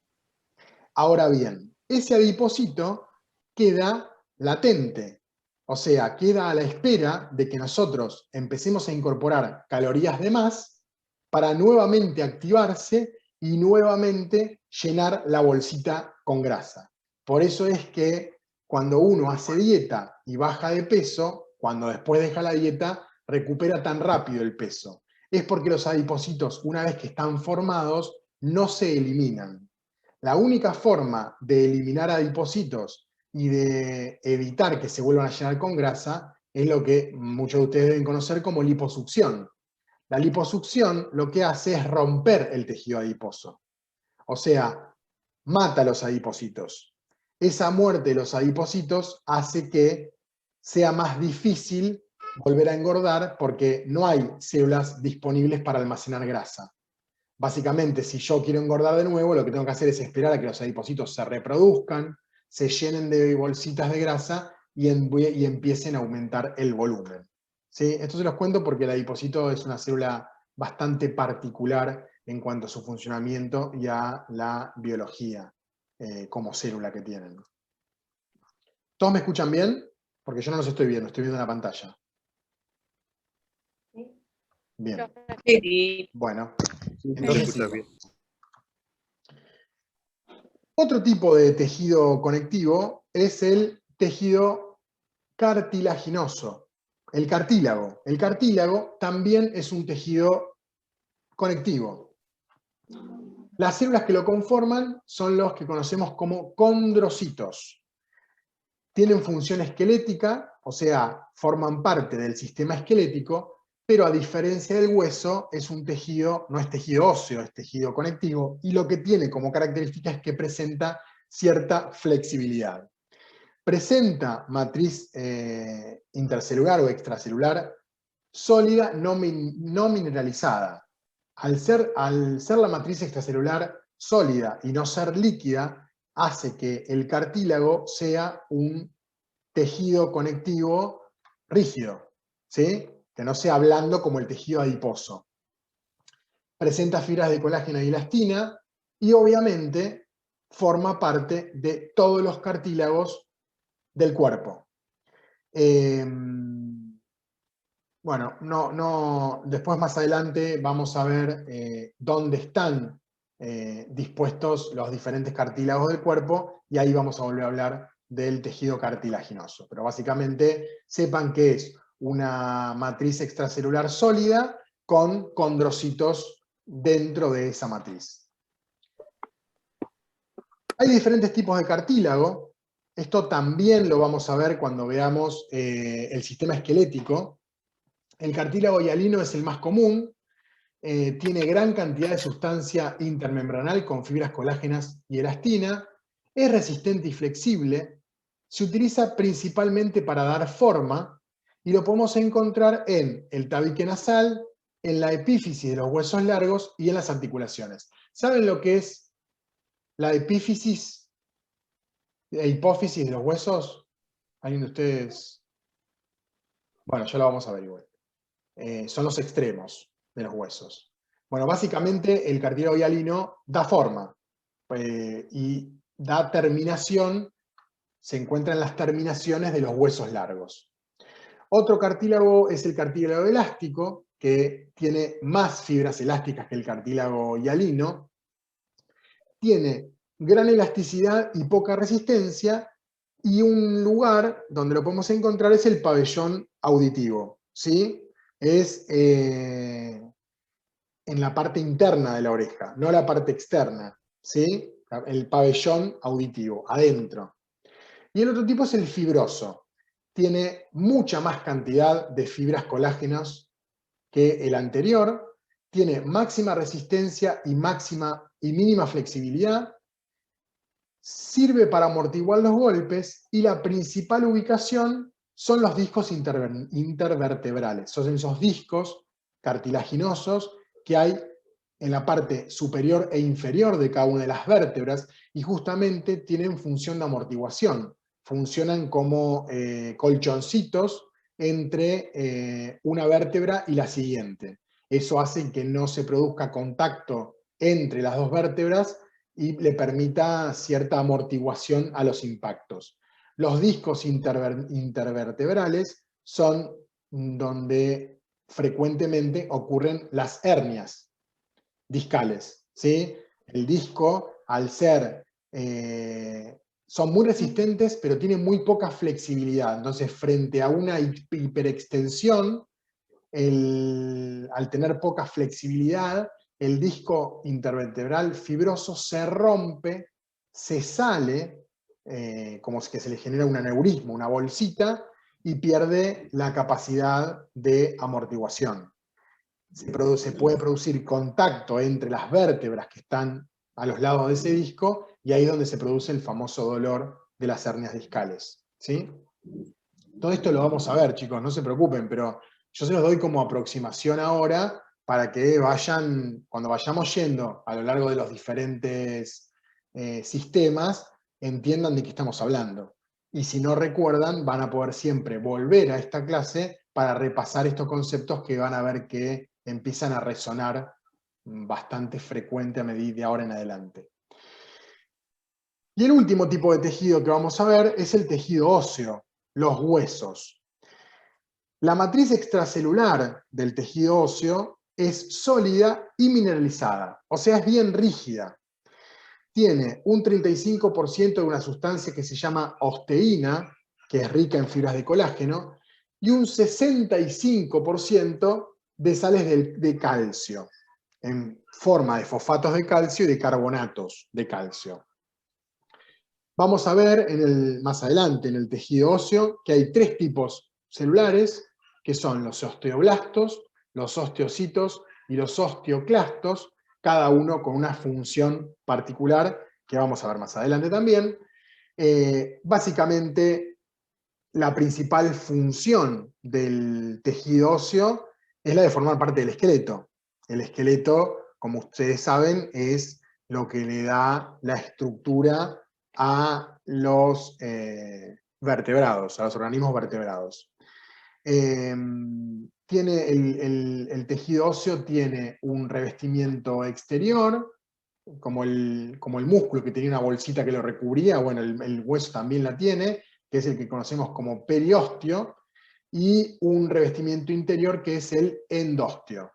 Ahora bien, ese adipocito queda latente, o sea, queda a la espera de que nosotros empecemos a incorporar calorías de más para nuevamente activarse y nuevamente llenar la bolsita con grasa. Por eso es que cuando uno hace dieta y baja de peso, cuando después deja la dieta, recupera tan rápido el peso. Es porque los adipocitos, una vez que están formados, no se eliminan. La única forma de eliminar adipocitos y de evitar que se vuelvan a llenar con grasa es lo que muchos de ustedes deben conocer como liposucción. La liposucción lo que hace es romper el tejido adiposo. O sea, mata los adipocitos. Esa muerte de los adipocitos hace que sea más difícil volver a engordar porque no hay células disponibles para almacenar grasa. Básicamente, si yo quiero engordar de nuevo, lo que tengo que hacer es esperar a que los adipocitos se reproduzcan, se llenen de bolsitas de grasa y empiecen a aumentar el volumen. ¿Sí? Esto se los cuento porque el adipocito es una célula bastante particular en cuanto a su funcionamiento y a la biología como célula que tienen. ¿Todos me escuchan bien? Porque yo no los estoy viendo en la pantalla. Bien. Sí. Bueno, Sí, entonces escucha sigo. bien. Otro tipo de tejido conectivo es el tejido cartilaginoso, el cartílago. El cartílago también es un tejido conectivo. Las células que lo conforman son los que conocemos como condrocitos. Tienen función esquelética, o sea, forman parte del sistema esquelético, pero a diferencia del hueso, es un tejido, no es tejido óseo, es tejido conectivo, y lo que tiene como característica es que presenta cierta flexibilidad. Presenta matriz intercelular o extracelular sólida, no mineralizada. Al ser la matriz extracelular sólida y no ser líquida, hace que el cartílago sea un tejido conectivo rígido, ¿sí? Que no sea blando como el tejido adiposo. Presenta fibras de colágeno y elastina y obviamente forma parte de todos los cartílagos del cuerpo. Bueno, después más adelante vamos a ver dónde están dispuestos los diferentes cartílagos del cuerpo y ahí vamos a volver a hablar del tejido cartilaginoso. Pero básicamente sepan que es una matriz extracelular sólida con condrocitos dentro de esa matriz. Hay diferentes tipos de cartílago. Esto también lo vamos a ver cuando veamos el sistema esquelético. El cartílago hialino es el más común, tiene gran cantidad de sustancia intermembranal con fibras colágenas y elastina, es resistente y flexible, se utiliza principalmente para dar forma y lo podemos encontrar en el tabique nasal, en la epífisis de los huesos largos y en las articulaciones. ¿Saben lo que es la epífisis e hipófisis de los huesos? ¿Alguien de ustedes? Bueno, ya lo vamos a ver igual. Son los extremos de los huesos. Bueno, básicamente el cartílago hialino da forma y da terminación, se encuentra en las terminaciones de los huesos largos. Otro cartílago es el cartílago elástico, que tiene más fibras elásticas que el cartílago hialino, tiene gran elasticidad y poca resistencia, y un lugar donde lo podemos encontrar es el pabellón auditivo, ¿sí? Es en la parte interna de la oreja, no la parte externa, ¿sí? El pabellón auditivo, adentro. Y el otro tipo es el fibroso. Tiene mucha más cantidad de fibras colágenas que el anterior, tiene máxima resistencia y mínima flexibilidad, sirve para amortiguar los golpes y la principal ubicación son los discos intervertebrales. Son esos discos cartilaginosos que hay en la parte superior e inferior de cada una de las vértebras, y justamente tienen función de amortiguación. Funcionan como colchoncitos entre una vértebra y la siguiente. Eso hace que no se produzca contacto entre las dos vértebras y le permita cierta amortiguación a los impactos. Los discos intervertebrales son donde frecuentemente ocurren las hernias discales, ¿sí? El disco, al ser, son muy resistentes, pero tienen muy poca flexibilidad. Entonces, frente a una hiperextensión, al tener poca flexibilidad, el disco intervertebral fibroso se rompe, se sale, como que se le genera un aneurisma, una bolsita, y pierde la capacidad de amortiguación. Se puede producir contacto entre las vértebras que están a los lados de ese disco, y ahí es donde se produce el famoso dolor de las hernias discales, ¿sí? Todo esto lo vamos a ver, chicos, no se preocupen, pero yo se los doy como aproximación ahora, para que vayan, cuando vayamos yendo a lo largo de los diferentes sistemas, entiendan de qué estamos hablando. Y si no recuerdan, van a poder siempre volver a esta clase para repasar estos conceptos que van a ver que empiezan a resonar bastante frecuente a medida de ahora en adelante. Y el último tipo de tejido que vamos a ver es el tejido óseo, los huesos. La matriz extracelular del tejido óseo es sólida y mineralizada, o sea, es bien rígida. Tiene un 35% de una sustancia que se llama osteína, que es rica en fibras de colágeno, y un 65% de sales de calcio, en forma de fosfatos de calcio y de carbonatos de calcio. Vamos a ver más adelante en el tejido óseo que hay tres tipos celulares, que son los osteoblastos, los osteocitos y los osteoclastos, cada uno con una función particular que vamos a ver más adelante también. Básicamente, la principal función del tejido óseo es la de formar parte del esqueleto. El esqueleto, como ustedes saben, es lo que le da la estructura a los vertebrados, a los organismos vertebrados. El tejido óseo tiene un revestimiento exterior, como el músculo que tenía una bolsita que lo recubría, bueno, el hueso también la tiene, que es el que conocemos como periósteo, y un revestimiento interior que es el endósteo.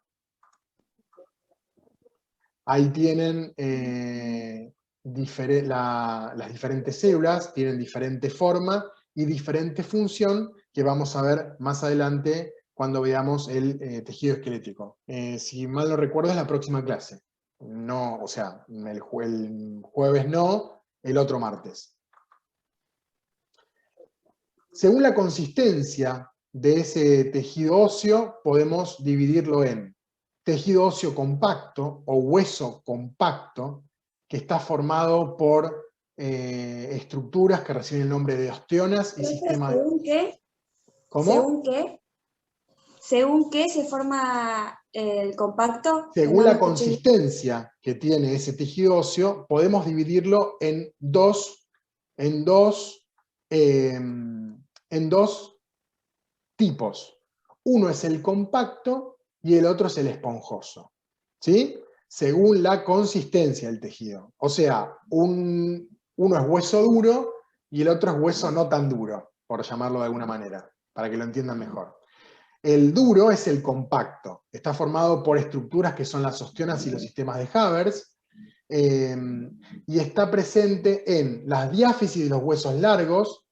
Ahí tienen las diferentes células, tienen diferente forma y diferente función, que vamos a ver más adelante cuando veamos el tejido esquelético. Si mal no recuerdo, es la próxima clase. No, o sea, el jueves no, el otro martes. Según la consistencia de ese tejido óseo, podemos dividirlo en tejido óseo compacto o hueso compacto, que está formado por estructuras que reciben el nombre de osteonas y sistemas de... ¿Según qué? ¿Cómo? ¿Según qué? ¿Según qué se forma el compacto? Según la consistencia que tiene ese tejido óseo, podemos dividirlo en dos tipos. Uno es el compacto y el otro es el esponjoso, ¿sí? Según la consistencia del tejido. O sea, uno es hueso duro y el otro es hueso no tan duro, por llamarlo de alguna manera, para que lo entiendan mejor. El duro es el compacto. Está formado por estructuras que son las osteonas y los sistemas de Havertz, y está presente en las diáfisis de los huesos largos,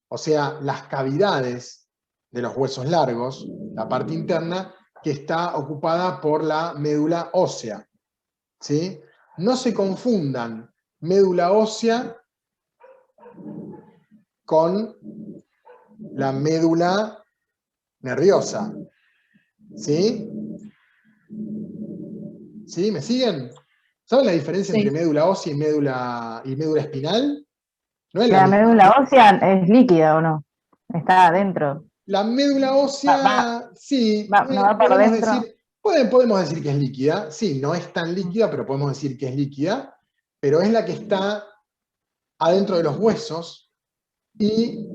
o sea, las cavidades de los huesos largos, la parte interna, que está ocupada por la médula ósea, ¿sí? No se confundan médula ósea con la médula nerviosa, ¿sí? ¿Sí? ¿Me siguen? ¿Saben la diferencia entre médula ósea y médula espinal? No es la médula ósea es líquida, ¿o no? Está adentro. La médula ósea, sí, no va por podemos dentro. decir, Podemos decir que es líquida, sí, no es tan líquida, pero podemos decir que es líquida, pero es la que está adentro de los huesos y...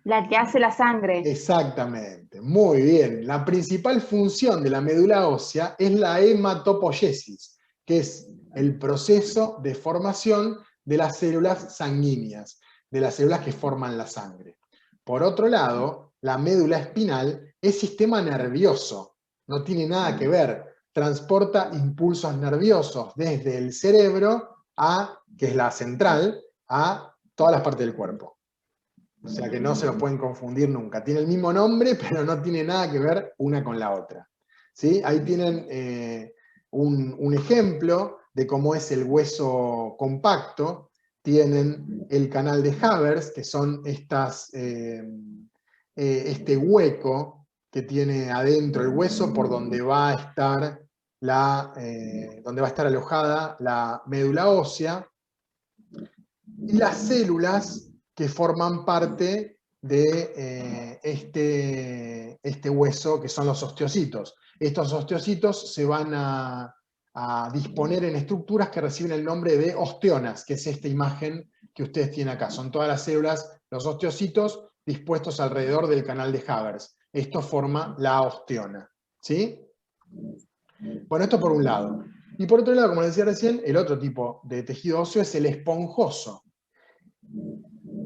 La que hace la sangre. Exactamente, muy bien. La principal función de la médula ósea es la hematopoiesis, que es el proceso de formación de las células sanguíneas, de las células que forman la sangre. Por otro lado, la médula espinal es sistema nervioso, no tiene nada que ver, transporta impulsos nerviosos desde el cerebro que es la central, a todas las partes del cuerpo. O sea que no se los pueden confundir nunca. Tiene el mismo nombre, pero no tiene nada que ver una con la otra. ¿Sí? Ahí tienen un ejemplo de cómo es el hueso compacto. Tienen el canal de Havers, que son este hueco que tiene adentro el hueso por donde va a estar, donde va a estar alojada la médula ósea. Y las células que forman parte de este hueso, que son los osteocitos. Estos osteocitos se van a disponer en estructuras que reciben el nombre de osteonas, que es esta imagen que ustedes tienen acá. Son todas las células, los osteocitos, dispuestos alrededor del canal de Havers. Esto forma la osteona. ¿Sí? Bueno, esto por un lado. Y por otro lado, como les decía recién, el otro tipo de tejido óseo es el esponjoso.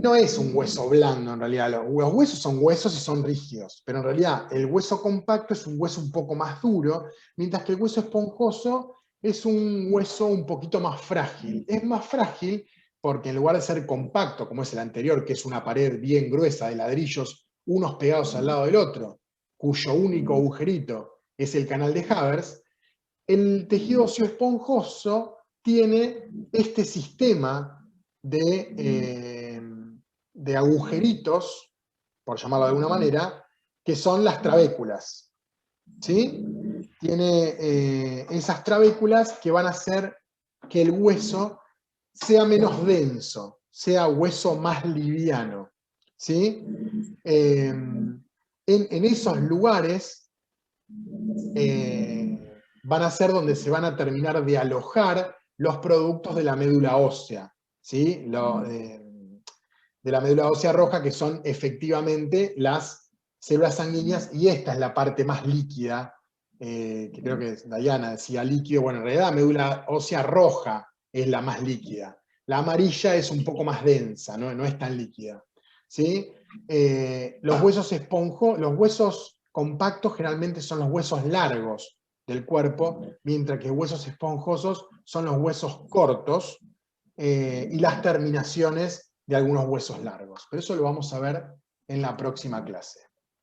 No es un hueso blando en realidad, los huesos son huesos y son rígidos, pero en realidad el hueso compacto es un hueso un poco más duro, mientras que el hueso esponjoso es un hueso un poquito más frágil. Es más frágil porque en lugar de ser compacto, como es el anterior, que es una pared bien gruesa de ladrillos, unos pegados al lado del otro, cuyo único agujerito es el canal de Havers, el tejido óseo esponjoso tiene este sistema de agujeritos, por llamarlo de alguna manera, que son las trabéculas. ¿Sí? Tiene esas trabéculas que van a hacer que el hueso sea menos denso, sea hueso más liviano. ¿Sí? En esos lugares van a ser donde se van a terminar de alojar los productos de la médula ósea. ¿Sí? De la médula ósea roja, que son efectivamente las células sanguíneas, y esta es la parte más líquida, que creo que Diana decía líquido. Bueno, en realidad la médula ósea roja es la más líquida. La amarilla es un poco más densa, no es tan líquida. ¿Sí? Los huesos compactos generalmente son los huesos largos del cuerpo, mientras que huesos esponjosos son los huesos cortos y las terminaciones de algunos huesos largos. Pero eso lo vamos a ver en la próxima clase.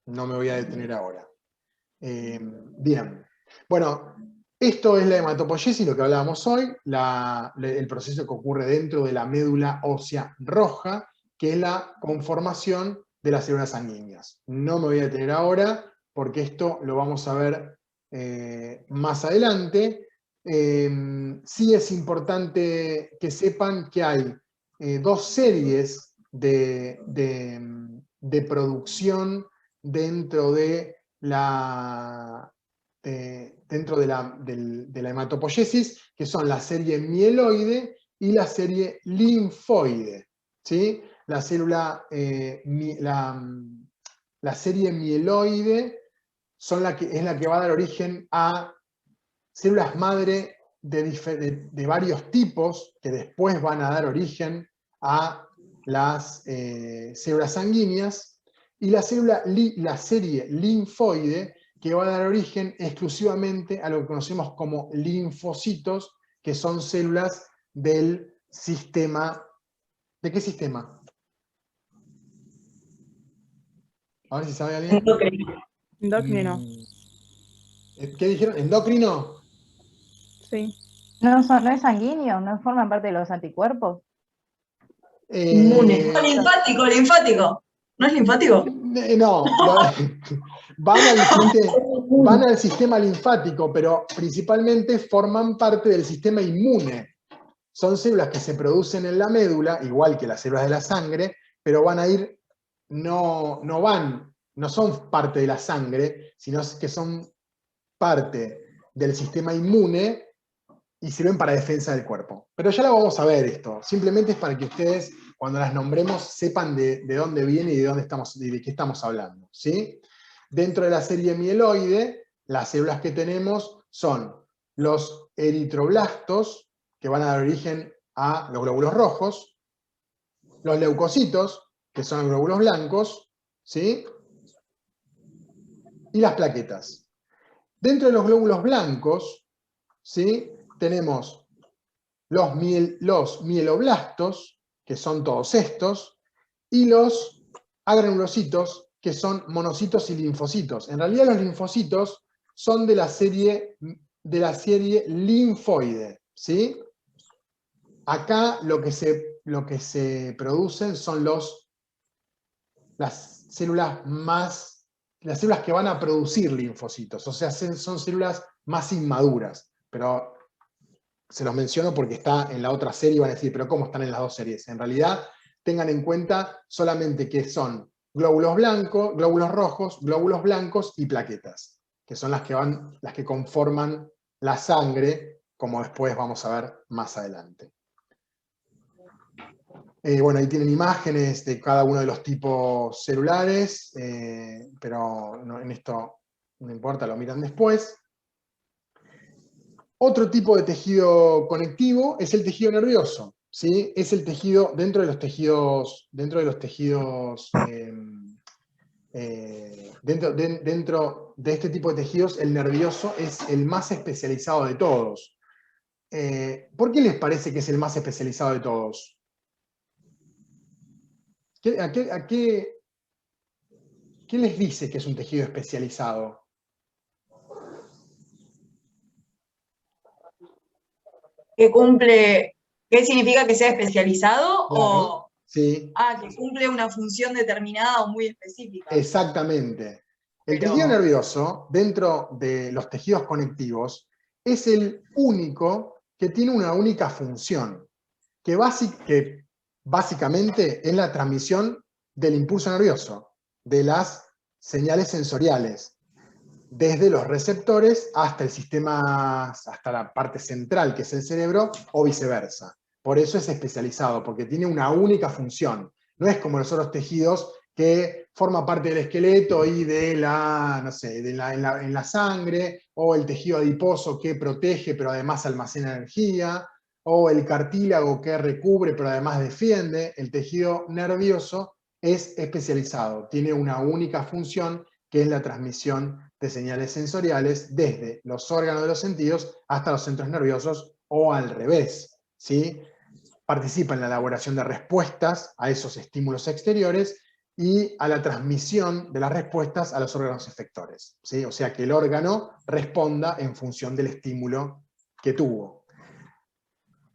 No me voy a detener ahora. Bien. Bueno, esto es la hematopoiesis, lo que hablábamos hoy, el proceso que ocurre dentro de la médula ósea roja, que es la conformación de las células sanguíneas. No me voy a detener ahora, porque esto lo vamos a ver más adelante. Sí es importante que sepan que hay dos series de producción dentro de la hematopoiesis, que son la serie mieloide y la serie linfoide. ¿Sí? La serie mieloide es la que va a dar origen a células madre de varios tipos, que después van a dar origen a las células sanguíneas, y la serie linfoide, que va a dar origen exclusivamente a lo que conocemos como linfocitos, que son células del sistema. ¿De qué sistema? A ver si sabe alguien. Endocrino. ¿Qué dijeron? ¿Endocrino? Sí. ¿No es sanguíneo? ¿No forman parte de los anticuerpos? Inmune. Linfático. ¿No es linfático? No, van al sistema linfático, pero principalmente forman parte del sistema inmune. Son células que se producen en la médula, igual que las células de la sangre, pero van a ir, no son parte de la sangre, sino que son parte del sistema inmune y sirven para defensa del cuerpo. Pero ya lo vamos a ver esto, simplemente es para que ustedes, cuando las nombremos, sepan de dónde viene y de qué estamos hablando, ¿sí? Dentro de la serie mieloide, las células que tenemos son los eritroblastos, que van a dar origen a los glóbulos rojos, los leucocitos, que son los glóbulos blancos, ¿sí? Y las plaquetas. Dentro de los glóbulos blancos, ¿sí? Tenemos los mieloblastos, que son todos estos, y los agranulocitos, que son monocitos y linfocitos. En realidad los linfocitos son de la serie linfoide, ¿sí? Acá lo que se producen son las células que van a producir linfocitos, o sea, son células más inmaduras, pero se los menciono porque está en la otra serie y van a decir, pero ¿cómo están en las dos series? En realidad, tengan en cuenta solamente que son glóbulos blancos, glóbulos rojos, glóbulos blancos y plaquetas, que son las que conforman la sangre, como después vamos a ver más adelante. Bueno, ahí tienen imágenes de cada uno de los tipos celulares, pero en esto no importa, lo miran después. Otro tipo de tejido conectivo es el tejido nervioso, ¿sí? Es el tejido, dentro de este tipo de tejidos, el nervioso es el más especializado de todos. ¿Por qué les parece que es el más especializado de todos? ¿Qué les dice que es un tejido especializado? ¿Qué significa que sea especializado? Claro, O, sí, que cumple una función determinada o muy específica. exactamente. El Pero- tejido nervioso, dentro de los tejidos conectivos, es el único que tiene una única función, que básicamente es la transmisión del impulso nervioso, de las señales sensoriales, desde los receptores hasta el sistema, hasta la parte central, que es el cerebro, o viceversa. Por eso es especializado, porque tiene una única función. No es como los otros tejidos que forma parte del esqueleto y de la, no sé, en la sangre, o el tejido adiposo que protege pero además almacena energía, o el cartílago que recubre pero además defiende. El tejido nervioso es especializado, tiene una única función, que es la transmisión de señales sensoriales desde los órganos de los sentidos hasta los centros nerviosos, o al revés, ¿sí? Participa en la elaboración de respuestas a esos estímulos exteriores y a la transmisión de las respuestas a los órganos efectores, ¿sí? O sea, que el órgano responda en función del estímulo que tuvo.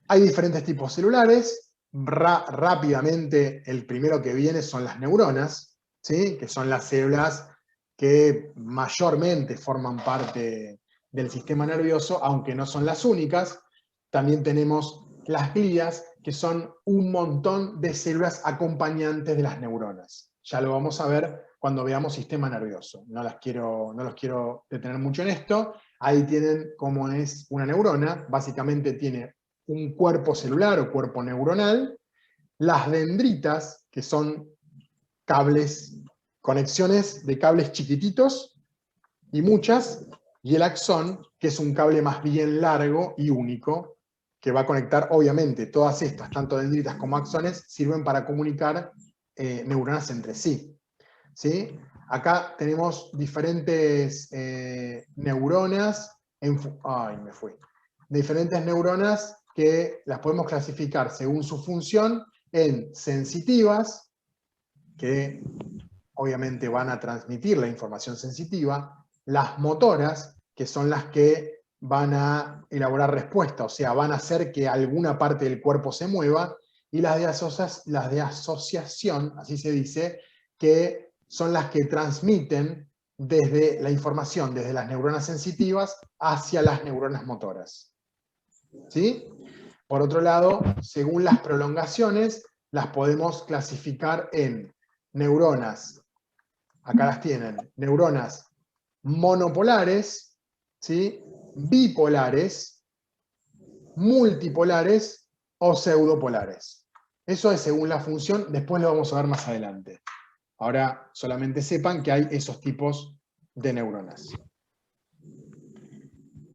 Hay diferentes tipos celulares. Rápidamente, el primero que viene son las neuronas, ¿sí? Que son las células que mayormente forman parte del sistema nervioso, aunque no son las únicas. También tenemos las glías, que son un montón de células acompañantes de las neuronas. Ya lo vamos a ver cuando veamos sistema nervioso. No los quiero detener mucho en esto. Ahí tienen cómo es una neurona. Básicamente tiene un cuerpo celular o cuerpo neuronal, las dendritas, que son conexiones de cables chiquititos y muchas, y el axón, que es un cable más bien largo y único, que va a conectar, obviamente, todas estas, tanto dendritas como axones, sirven para comunicar neuronas entre sí. ¿Sí? Acá tenemos diferentes neuronas, diferentes neuronas que las podemos clasificar según su función en sensitivas, que obviamente van a transmitir la información sensitiva, las motoras, que son las que van a elaborar respuesta, o sea, van a hacer que alguna parte del cuerpo se mueva, y las de asociación, así se dice, que son las que transmiten desde la información, desde las neuronas sensitivas hacia las neuronas motoras. ¿Sí? Por otro lado, según las prolongaciones, las podemos clasificar en neuronas, acá las tienen, neuronas monopolares, ¿sí? bipolares, multipolares o pseudopolares. Eso es según la función, después lo vamos a ver más adelante. Ahora solamente sepan que hay esos tipos de neuronas.